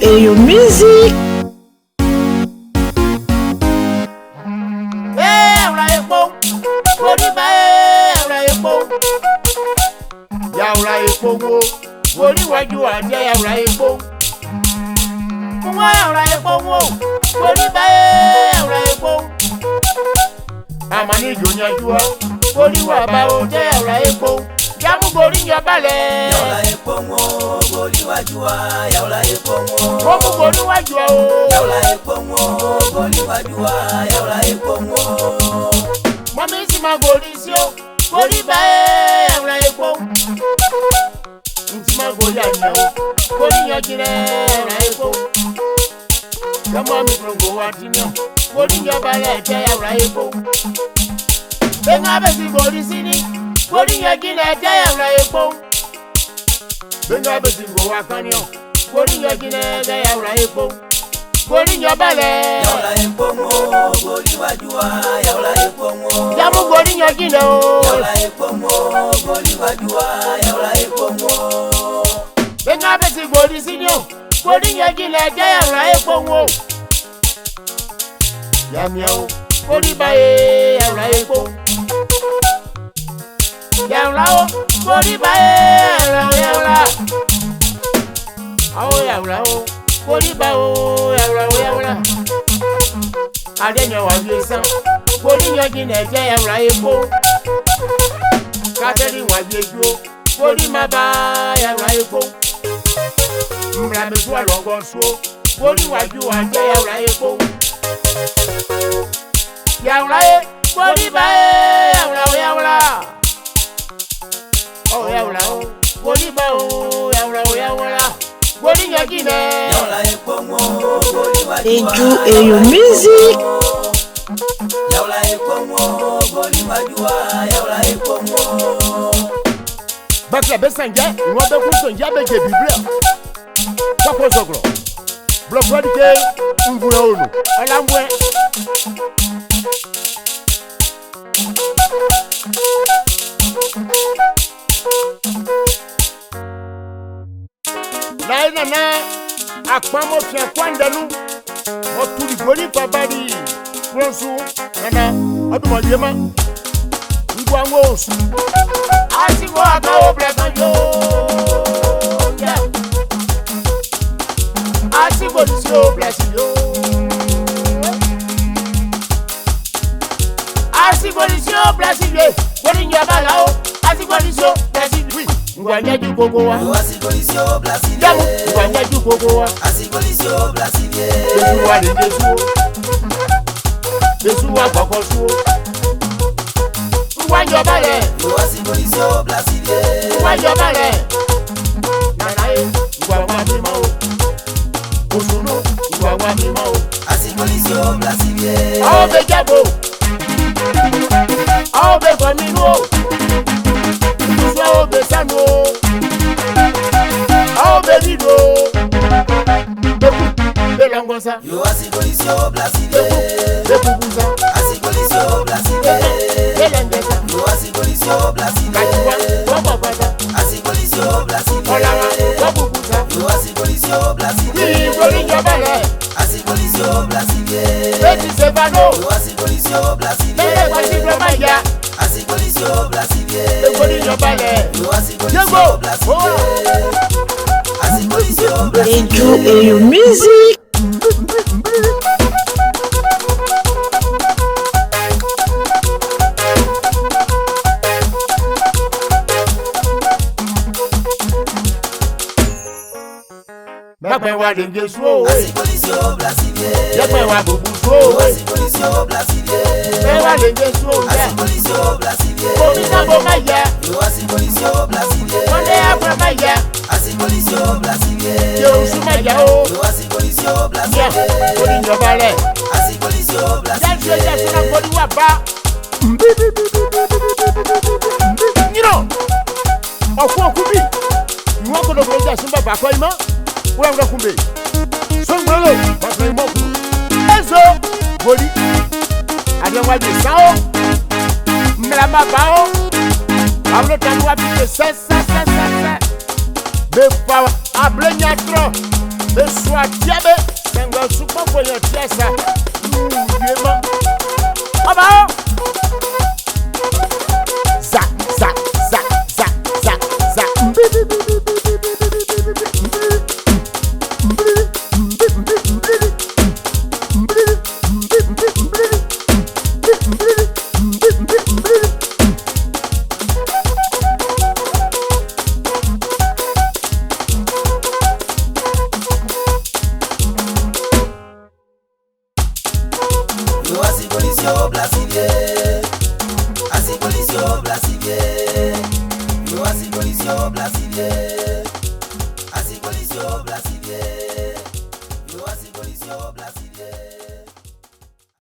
et your music. Yaura epo wo, wori waju ade yaura epo. Kuma yaura epo wo, wori ba yaura epo. Amani jonya juwa, wori wa ba o de yaura epo. Jamu gori nya bale. Yaura epo wo, wori waju yaura epo wo. Womu gori waju o. Yaura epo wo, wori waju yaura epo wo. Mami si ma gori si o, wori ba yaura epo. Ntima gori anya o, gori nya jire yaura epo. Kama mi krongo watinyo, gori nya bale de yaura epo. Benga besi gori sini, gori nya jine de yaura epo. Benga besi go wakanyo, gori nya jine de yaura epo. Gori nya bale yaura epo wo, gori waju yaura epo wo. jamu gori nya jine o. Yaura epo wo, gori waju yaura epo wo. Benga besi gori sini o, gori nya jine de yaura epo wo. Yamiao, gori bae yaura epo. Yaura o, gori bae yaura. Ao yaura o, gori ba o yaura. Adenya wa biesa, gori nya jine de yaura epo. Kateri wa biejo, gori maba yaura epo. Mra me so longo so, gori waju ade yaura epo. Yaura e, gori ba yaura. Oh yaura o, gori ba o yaura. Gori nya jine. Yaura epo wo, gori waju Et you et your music. yaura epo wo, gori waju yaura epo wo. Bakla besanje, nwa be kusonje be je biblia. Papa sogro. Blokwa dike ngure onu. Alambwe. Na akpamo fia kwandanu. O tuli gori babadi. Pronsu nana obi mo yema. Ngwa ngos. Asigo akawo blekanjo. Asigo disio blesio. Asigo disio blesio. Gori nyabala o. Asigo disio blesio. Ngwanya ju gogo wa. Asigolisio blasile. Jamu ngwanya ju gogo wa. Asigolisio blasile. Yesu wa de Yesu. Yesu wa gogo su. Ngwanya bale. Asigolisio blasile. Ngwanya bale. Nana e ngwa mi ma o. Osunu ngwa mi ma o. Asigolisio blasile. Awo be jabo. Awo be gominu o. Awo be sanu o. Awo be lido. Belongosa. Yo asigolisio blasile. Bepubusa. Asigolisio blasile. Belengesa. Yo asigolisio blasile. Kachiwa. Wababata. Asigolisio blasile. Olawa. Wabubusa. Yo asigolisio blasile. Gori nyabale. Asigolisio blasile. Beti sebano. Yo asigolisio blasile. Bele kwa siglo maya. Asigolisio blasile. Gori nyabale. Yo asigolisio blasile. Asigolisio Et blasile. you et your music. Makwe wa dengue so. Asigolisio blasile. Yakwe wa bubu Yo so. asigolisio blasile. Makwe wa dengue so. Asigolisio blasile. Komi sambo maya. Yo asigolisio blasile. Konde afra maya. Asigolisio blasile. Yo sumaya o. Yo asigolisio Yeah. blasile. Gori nyabale. Asigolisio Jansu blasile. ya suna gori wa ba. Nino. Okubi. Nwako do gori ja sumba ba ko ima. Ura kumbe. Songolo. Ba ko ima ku. Eso. Gori. Ade wa bi sao. Mlama bao. Ablo tanwa bi se. Be pa ablenya tro. Beswa diabe, sengo supo for your tiesa. Yema. Aba. Za za za za za za. Asigolisio Blasivier, Asigolisio Blasivier, yo Asigolisio Blasivier, Asigolisio Blasivier, yo Asigolisio Blasivier.